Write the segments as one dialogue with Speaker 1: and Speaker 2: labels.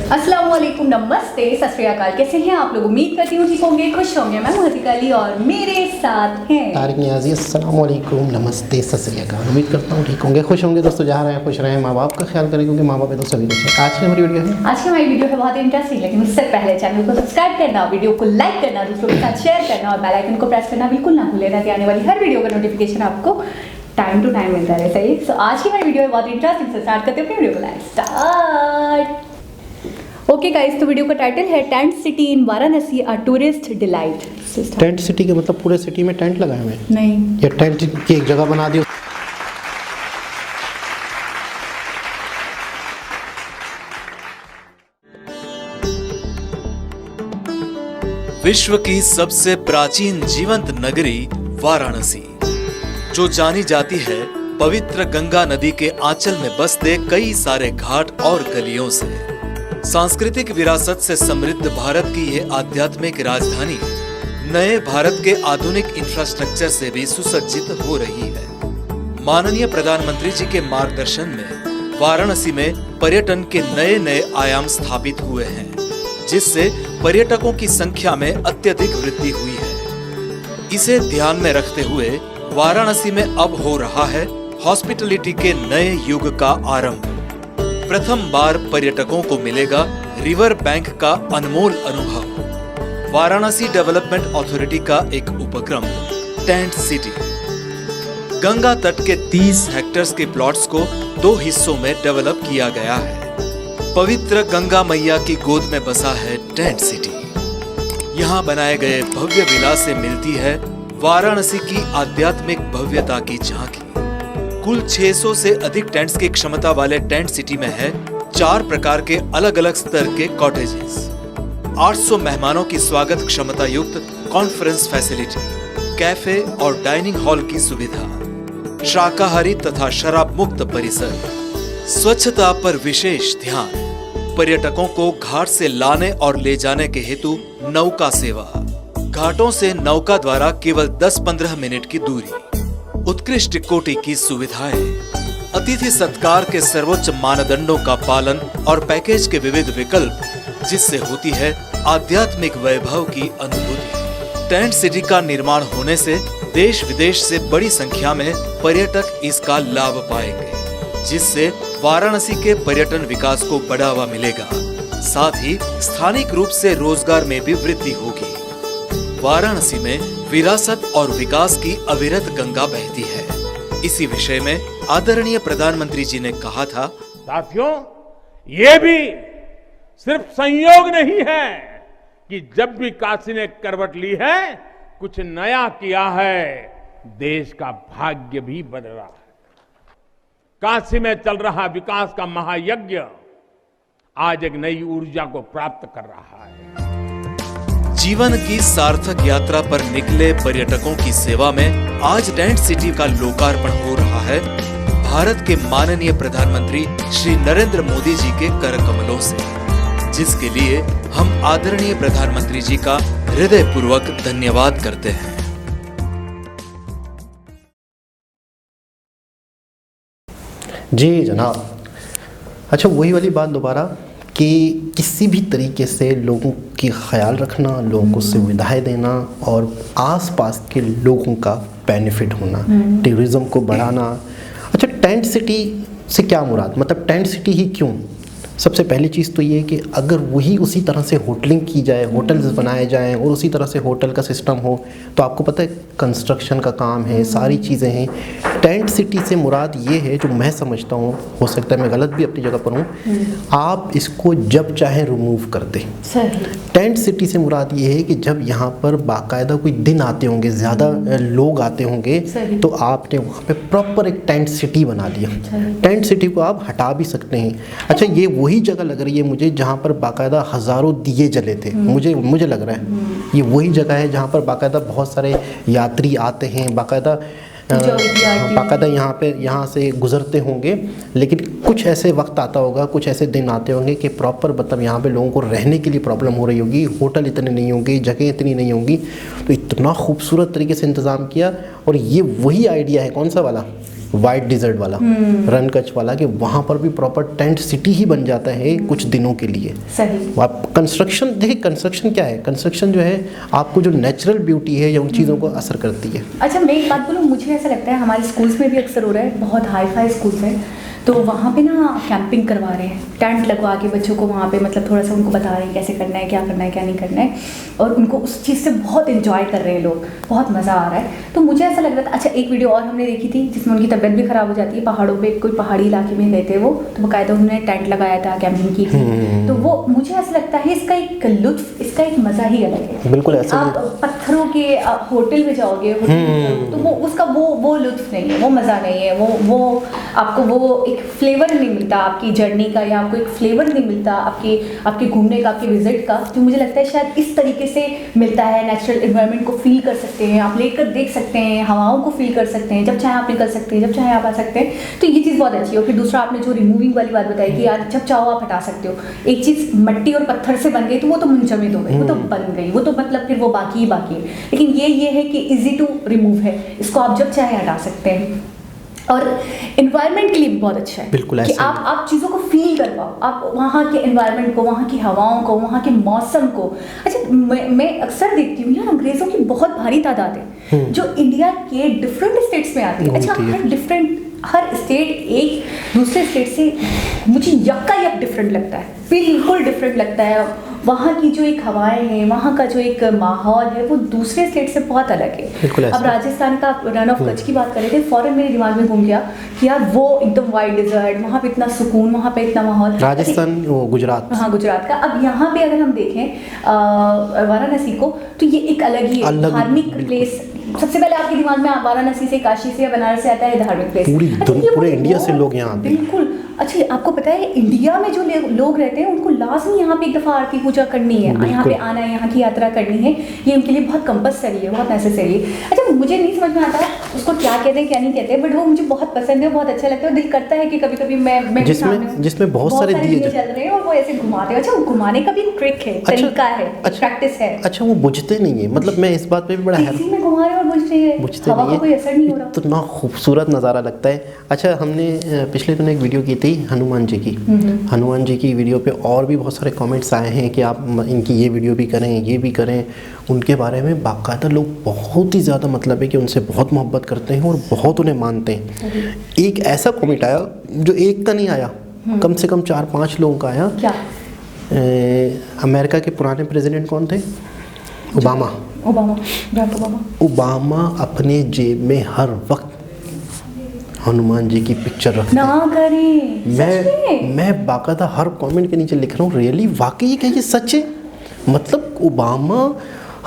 Speaker 1: अस्सलाम वालेकुम, नमस्ते, सत श्री अकाल। कैसे हैं आप लोग? उम्मीद करती हूँ ठीक होंगे, खुश होंगे। मैं हूँ हदीका अली और मेरे साथ हैं
Speaker 2: तारिक नियाज़ी। अस्सलाम वालेकुम, नमस्ते, सत श्री अकाल। उम्मीद करता हूँ ठीक होंगे, खुश होंगे। दोस्तों जहाँ रहें खुश रहें, माँ बाप का ख्याल करें क्योंकि माँ बाप है तो सभी कुछ है। आज की हमारी वीडियो है
Speaker 1: हमारी वीडियो है बहुत इंटरेस्टिंग, लेकिन उससे पहले चैनल को सब्सक्राइब करना, वीडियो को लाइक करना, दूसरों के साथ शेयर करना और बेल आइकन को प्रेस करना बिल्कुल ना भूलें ताकि आने वाली हर वीडियो का नोटिफिकेशन आपको टाइम टू टाइम मिलता रहे। सही। सो आज की हमारी वीडियो है बहुत इंटरेस्टिंग। से स्टार्ट करते हैं अपनी वीडियो को। Like start. ओके गाइस, तो वीडियो का टाइटल है tent city in Varanasi, a tourist delight.
Speaker 2: Tent city के मतलब पूरे सिटी में टेंट लगाए हुए हैं?
Speaker 1: नहीं,
Speaker 2: या टेंट की एक जगह बना दी।
Speaker 3: विश्व की सबसे प्राचीन जीवंत नगरी वाराणसी, जो जानी जाती है पवित्र गंगा नदी के आंचल में बसते कई सारे घाट और गलियों से। सांस्कृतिक विरासत से समृद्ध भारत की यह आध्यात्मिक राजधानी नए भारत के आधुनिक इंफ्रास्ट्रक्चर से भी सुसज्जित हो रही है। माननीय प्रधानमंत्री जी के मार्गदर्शन में वाराणसी में पर्यटन के नए नए आयाम स्थापित हुए हैं, जिससे पर्यटकों की संख्या में अत्यधिक वृद्धि हुई है। इसे ध्यान में रखते हुए वाराणसी में अब हो रहा है हॉस्पिटलिटी के नए युग का आरंभ। प्रथम बार पर्यटकों को मिलेगा रिवर बैंक का अनमोल अनुभव। वाराणसी डेवलपमेंट अथॉरिटी का एक उपक्रम टेंट सिटी गंगा तट के 30 हेक्टेयर्स के प्लॉट्स को 2 हिस्सों में डेवलप किया गया है। पवित्र गंगा मैया की गोद में बसा है टेंट सिटी। यहाँ बनाए गए भव्य विला से मिलती है वाराणसी की आध्यात्मिक भव्यता की झांकी। कुल 600 से अधिक टेंट्स की क्षमता वाले टेंट सिटी में है 4 प्रकार के अलग अलग स्तर के कॉटेजेस, 800 मेहमानों की स्वागत क्षमता युक्त कॉन्फ्रेंस फैसिलिटी, कैफे और डाइनिंग हॉल की सुविधा, शाकाहारी तथा शराब मुक्त परिसर, स्वच्छता पर विशेष ध्यान, पर्यटकों को घाट से लाने और ले जाने के हेतु नौका सेवा, घाटों से नौका द्वारा केवल 10-15 मिनट की दूरी, उत्कृष्ट कोटि की सुविधाएं, अतिथि सत्कार के सर्वोच्च मानदंडों का पालन और पैकेज के विविध विकल्प, जिससे होती है आध्यात्मिक वैभव की अनुभूति। टेंट सिटी का निर्माण होने से देश विदेश से बड़ी संख्या में पर्यटक इसका लाभ पाएंगे, जिससे वाराणसी के पर्यटन विकास को बढ़ावा मिलेगा। साथ ही स्थानिक रूप से रोजगार में भी वृद्धि होगी। वाराणसी में विरासत और विकास की अविरत गंगा बहती है। इसी विषय में आदरणीय प्रधानमंत्री जी ने कहा था,
Speaker 4: साथियों, ये भी सिर्फ संयोग नहीं है कि जब भी काशी ने करवट ली है, कुछ नया किया है, देश का भाग्य भी बदला है। काशी में चल रहा विकास का महायज्ञ आज एक नई ऊर्जा को प्राप्त कर रहा है।
Speaker 3: जीवन की सार्थक यात्रा पर निकले पर्यटकों की सेवा में आज टेंट सिटी का लोकार्पण हो रहा है भारत के माननीय प्रधानमंत्री श्री नरेंद्र मोदी जी के कर कमलों से, जिसके लिए हम आदरणीय प्रधानमंत्री जी का हृदयपूर्वक धन्यवाद करते हैं।
Speaker 2: जी जनाब। अच्छा, वही वाली बात दोबारा कि किसी भी तरीके से लोगों की ख्याल रखना, लोगों को सुविधाएं देना और आसपास के लोगों का बेनिफिट होना, टूरिज्म को बढ़ाना। अच्छा, टेंट सिटी से क्या मुराद, मतलब टेंट सिटी ही क्यों? सबसे पहली चीज़ तो ये कि अगर वही उसी तरह से होटलिंग की जाए, होटल्स बनाए जाएं और उसी तरह से होटल का सिस्टम हो, तो आपको पता है कंस्ट्रक्शन का काम है, सारी चीज़ें हैं। टेंट सिटी से मुराद ये है, जो मैं समझता हूँ, हो सकता है मैं गलत भी अपनी जगह पर हूँ, आप इसको जब चाहें रिमूव कर दें। टेंट सिटी से मुराद ये है कि जब यहाँ पर बाकायदा कोई दिन आते होंगे, ज़्यादा लोग आते होंगे, तो आपने वहाँ पे प्रॉपर एक टेंट सिटी बना दिया। टेंट सिटी को आप हटा भी सकते हैं। अच्छा, ये वही जगह लग रही है मुझे जहाँ पर बाकायदा हज़ारों दिए जले थे। मुझे लग रहा है ये वही जगह है जहाँ पर बाकायदा बहुत सारे यात्री आते हैं, बाकायदा यहाँ से गुजरते होंगे। लेकिन कुछ ऐसे वक्त आता होगा, कुछ ऐसे दिन आते होंगे कि प्रॉपर मतलब यहाँ पे लोगों को रहने के लिए प्रॉब्लम हो रही होगी, होटल इतने नहीं होंगे, जगह इतनी नहीं होंगी, तो इतना खूबसूरत तरीके से इंतज़ाम किया। और ये वही आइडिया है, कौन सा वाला, वाइट डिजर्ट वाला, रन कच्छ वाला, कि वहाँ पर भी प्रॉपर टेंट सिटी ही बन जाता है कुछ दिनों के लिए।
Speaker 1: सही।
Speaker 2: आप कंस्ट्रक्शन देखिए, कंस्ट्रक्शन क्या है, कंस्ट्रक्शन जो है आपको जो नेचुरल ब्यूटी है या उन चीज़ों को असर करती है।
Speaker 1: अच्छा, मैं एक बात बोलूँ, मुझे ऐसा लगता है हमारे स्कूल्स में भी अक्सर हो रहा है, बहुत हाई फाई स्कूल्स हैं, तो वहाँ पे ना कैंपिंग करवा रहे हैं, टेंट लगवा के बच्चों को वहाँ पे मतलब थोड़ा सा उनको बता रहे हैं कैसे करना है, क्या करना है, क्या नहीं करना है, और उनको उस चीज़ से बहुत एंजॉय कर रहे हैं लोग, बहुत मज़ा आ रहा है। तो मुझे ऐसा लग रहा था, अच्छा एक वीडियो और हमने देखी थी जिसमें उनकी तबीयत भी ख़राब हो जाती है, पहाड़ों पर कोई पहाड़ी इलाके में गए थे वो, तो बाकायदा उन्होंने टेंट लगाया था, कैंपिंग की थी, तो वो मुझे ऐसा लगता है इसका एक लुत्फ, इसका एक मज़ा ही अलग है।
Speaker 2: बिल्कुल ऐसा
Speaker 1: आप पत्थरों के होटल में जाओगे, तो वो उसका वो लुत्फ नहीं है, वो मज़ा नहीं है, वो आपको वो एक फ्लेवर नहीं मिलता आपकी जर्नी का, या आपको एक फ्लेवर नहीं मिलता आपके घूमने का, आपके विजिट का, जो मुझे लगता है शायद इस तरीके से मिलता है। नेचुरल एनवायरनमेंट को फील कर सकते हैं आप, लेकर देख सकते हैं, हवाओं को फील कर सकते हैं, जब चाहे आप निकल सकते हैं, जब चाहे आप आ सकते हैं, तो ये चीज़ बहुत अच्छी है। और फिर दूसरा आपने जो रिमूविंग वाली बात बताई कि यार जब चाहो आप हटा सकते हो, एक चीज़ मिट्टी और पत्थर से बन गई तो वो तो मुंजमद हो गई, वो तो बन गई, वो तो मतलब फिर वो बाकी ही बाकी है। लेकिन ये है कि इजी टू रिमूव है, इसको आप जब चाहे हटा सकते हैं, और एनवायरनमेंट के लिए भी बहुत अच्छा है।
Speaker 2: बिल्कुल
Speaker 1: कि
Speaker 2: ऐसा
Speaker 1: आप चीज़ों को फील कर पाओ, आप वहाँ के एनवायरनमेंट को, वहाँ की हवाओं को, वहाँ के मौसम को। अच्छा, मैं अक्सर देखती हूँ यार, अंग्रेज़ों की बहुत भारी तादाद है जो इंडिया के डिफरेंट स्टेट्स में आती है। अच्छा, हर स्टेट एक दूसरे स्टेट से मुझे यक्का डिफरेंट लगता है, बिल्कुल डिफरेंट लगता है। वहाँ की जो एक हवाएं हैं, वहाँ का जो एक माहौल है, वो दूसरे स्टेट से बहुत अलग है। अब राजस्थान का रन ऑफ कच्छ की बात कर रहे थे, फौरन मेरे दिमाग में घूम गया कि यार वो एकदम वाइट डिजर्ट, वहाँ पे इतना सुकून, वहाँ पे इतना माहौल।
Speaker 2: राजस्थान, वो गुजरात,
Speaker 1: हाँ गुजरात का। अब यहाँ पे अगर हम देखें वाराणसी को, तो ये एक अलग ही धार्मिक प्लेस। सबसे पहले आपके दिमाग में वाराणसी से, काशी से या बनारस से आता है धार्मिक प्लेस।
Speaker 2: पूरे इंडिया से लोग यहाँ आते हैं।
Speaker 1: बिल्कुल। अच्छा, आपको पता है इंडिया में जो लोग रहते हैं उनको लाजमी यहाँ पे एक दफ़ा आरती पूजा करनी है, यहाँ पे आना है, यहाँ की यात्रा करनी है, ये उनके लिए बहुत कंपल्सरी है, बहुत नेसेसरी है। अच्छा, मुझे नहीं समझ में आता उसको क्या कहते हैं क्या नहीं कहते, बट वो मुझे बहुत पसंद है, बहुत अच्छा लगता है। दिल करता है कि कभी कभी मैं
Speaker 2: जिसमें बहुत सारे दिए
Speaker 1: चल रहे हैं और वो ऐसे घुमाते हैं। अच्छा, वो घुमाने का भी ट्रिक है, तरीका है, प्रैक्टिस है।
Speaker 2: अच्छा, वो बुझते नहीं है, मतलब मैं इस बात पे भी बड़ा
Speaker 1: हैरान, में घुमा रहे हैं और बुझते हैं, हवा का कोई असर नहीं हो रहा।
Speaker 2: इतना खूबसूरत नज़ारा लगता है। अच्छा, हमने पिछले दिनों एक वीडियो की थी हनुमान जी की, हनुमान जी की वीडियो पे और भी बहुत सारे कमेंट्स आए हैं कि आप इनकी ये वीडियो भी करें, ये भी करें। उनके बारे में बाकायदा लोग बहुत ही ज़्यादा मतलब है कि उनसे बहुत मोहब्बत करते हैं और बहुत उन्हें मानते हैं। एक ऐसा कमेंट आया जो एक का नहीं आया, कम से कम 4-5 लोगों का आया।
Speaker 1: क्या?
Speaker 2: अमेरिका के पुराने प्रेसिडेंट कौन थे? ओबामा। ओबामा अपने जेब में हर वक्त हनुमान जी की पिक्चर रखते
Speaker 1: ना करें।
Speaker 2: मैं बाकायदा हर कमेंट के नीचे लिख रहा हूँ, रियली वाकई क्या ये सच है? मतलब ओबामा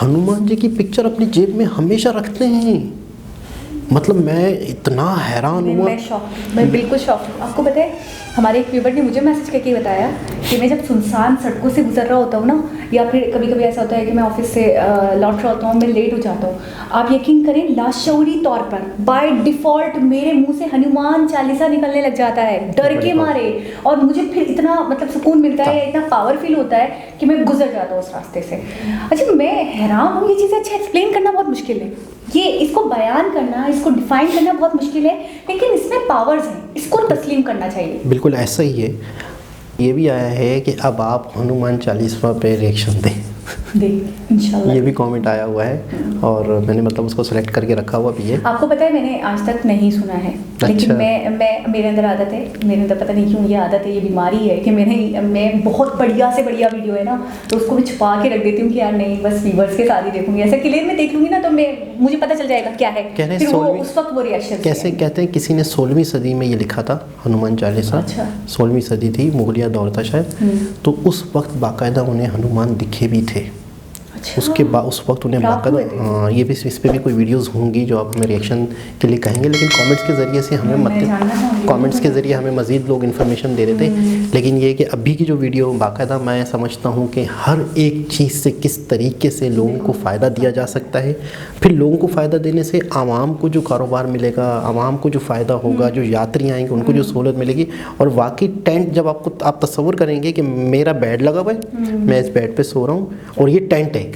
Speaker 2: हनुमान जी की पिक्चर अपनी जेब में हमेशा रखते हैं। मतलब मैं इतना हैरान हुआ,
Speaker 1: मैं बिल्कुल शॉक हूँ। आपको पता है, हमारे एक व्यूवर ने मुझे मैसेज करके बताया कि मैं जब सुनसान सड़कों से गुजर रहा होता हूँ ना, या फिर कभी कभी ऐसा होता है कि मैं ऑफिस से लौट रहा होता हूँ, मैं लेट हो जाता हूँ, आप यकीन करें लाशऊरी तौर पर बाय डिफ़ॉल्ट मेरे मुंह से हनुमान चालीसा निकलने लग जाता है, डर के मारे। और मुझे फिर इतना मतलब सुकून मिलता है, इतना पावर फील होता है कि मैं गुजर जाता हूँ उस रास्ते से। अच्छा, मैं हैरान हूँ, ये चीज़ें अच्छा एक्सप्लेन करना बहुत मुश्किल है, ये इसको बयान करना, इसको डिफाइन करना बहुत मुश्किल है, लेकिन इसमें पावर्स हैं, इसको तस्लीम करना चाहिए।
Speaker 2: बिल्कुल ऐसा ही है। ये भी आया है कि अब आप हनुमान चालीसा पे रिएक्शन दें, इंशाल्लाह। ये भी कमेंट आया हुआ है और मैंने मतलब उसको सेलेक्ट करके रखा हुआ भी है।
Speaker 1: आपको पता है मैंने आज तक नहीं सुना है। अच्छा। लेकिन मैं मेरे अंदर आदत है, मेरे अंदर पता नहीं क्यों ये आदत है, ये बीमारी है कि मैं बहुत बढ़िया से बढ़िया वीडियो है ना, तो उसको मैं छुपा के रख देती हूँ कि यार नहीं, बस व्यूअर्स के साथ ही देखूंगी। ऐसे क्लियर में देख लूँगी ना तो मुझे पता चल जाएगा क्या है, फिर वो उस वक्त वो रिएक्शन।
Speaker 2: कैसे कहते हैं, किसी ने 16वीं सदी में ये लिखा था हनुमान चालीसा।
Speaker 1: अच्छा।
Speaker 2: 16वीं सदी थी, मुगलिया दौर था शायद, तो उस वक्त बाकायदा उन्हें हनुमान दिखे भी थे।
Speaker 1: अच्छा।
Speaker 2: उसके बाद उस वक्त उन्हें बाकायदा, हाँ, ये भी इस पे भी कोई वीडियोस होंगी जो आप हमें रिएक्शन के लिए कहेंगे, लेकिन कमेंट्स के ज़रिए से हमें कमेंट्स के ज़रिए हमें मज़ीद लोग इन्फॉर्मेशन दे रहे थे। लेकिन ये कि अभी की जो वीडियो बाकायदा मैं समझता हूँ कि हर एक चीज़ से किस तरीके से लोगों को फ़ायदा दिया जा सकता है, फिर लोगों को फ़ायदा देने से आवाम को जो कारोबार मिलेगा, आवाम को जो फ़ायदा होगा, जो यात्री आएंगे उनको जो सहूलत मिलेगी। और वाकई टेंट जब आप तस्वुर करेंगे कि मेरा बेड लगा हुआ है, मैं इस बेड पे सो रहा हूँ और ये टेंट है,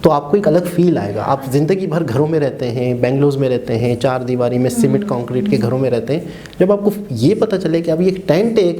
Speaker 2: तो आपको एक अलग फील आएगा। आप ज़िंदगी भर घरों में रहते हैं, बेंगलोर में रहते हैं, 4 दीवारी में सीमेंट कंक्रीट के घरों में रहते हैं, जब आपको ये पता चले कि अभी एक टेंट है,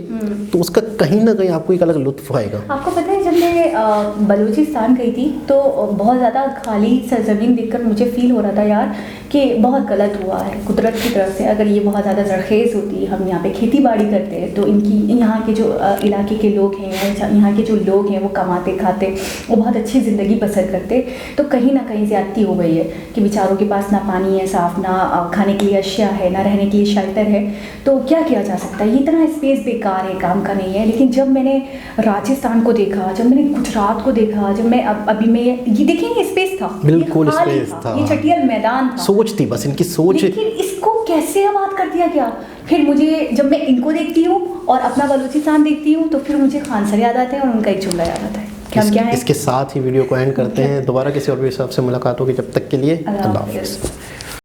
Speaker 2: तो उसका कहीं ना कहीं आपको एक अलग लुत्फ आएगा।
Speaker 1: आपको पता है, जब मैं बलूचिस्तान गई थी तो बहुत ज़्यादा खाली सरजमीन देखकर मुझे फील हो रहा था यार कि बहुत गलत हुआ है कुदरत की तरफ से। अगर ये बहुत ज़्यादा जरखेज़ होती, हम यहाँ पे खेती बाड़ी करते हैं, तो इनकी यहाँ के जो इलाके के लोग हैं, यहाँ के जो लोग हैं वो कमाते खाते, वो बहुत अच्छी ज़िंदगी बसर करते, तो कहीं ना कहीं ज़्यादती हो गई है कि बेचारों के पास ना पानी है साफ़, ना खाने के लिए अशिया है, ना रहने के लिए शेल्टर है। तो क्या किया जा सकता है? ये इतना स्पेस बेकार है, काम का नहीं है। लेकिन जब मैंने राजस्थान को देखा, जब मैंने गुजरात को देखा, जब मैं अभी मैं ये देखेंगे स्पेस था,
Speaker 2: बिल्कुल
Speaker 1: ये खाली
Speaker 2: स्पेस था,
Speaker 1: ये चटियल मैदान था।
Speaker 2: सोच थी बस, इनकी सोच।
Speaker 1: लेकिन इसको कैसे आबाद कर दिया गया। फिर मुझे, जब मैं इनको देखती हूँ और अपना बलूचिस्तान देखती हूँ, तो फिर मुझे खान सर याद आते हैं और उनका एक जुमला याद आता है कि हम क्या है।
Speaker 2: इसके साथ ही वीडियो को एंड करते हैं। दोबारा किसी और भी हिसाब से मुलाकात होगी, जब तक के लिए अल्लाह हाफ़िज़।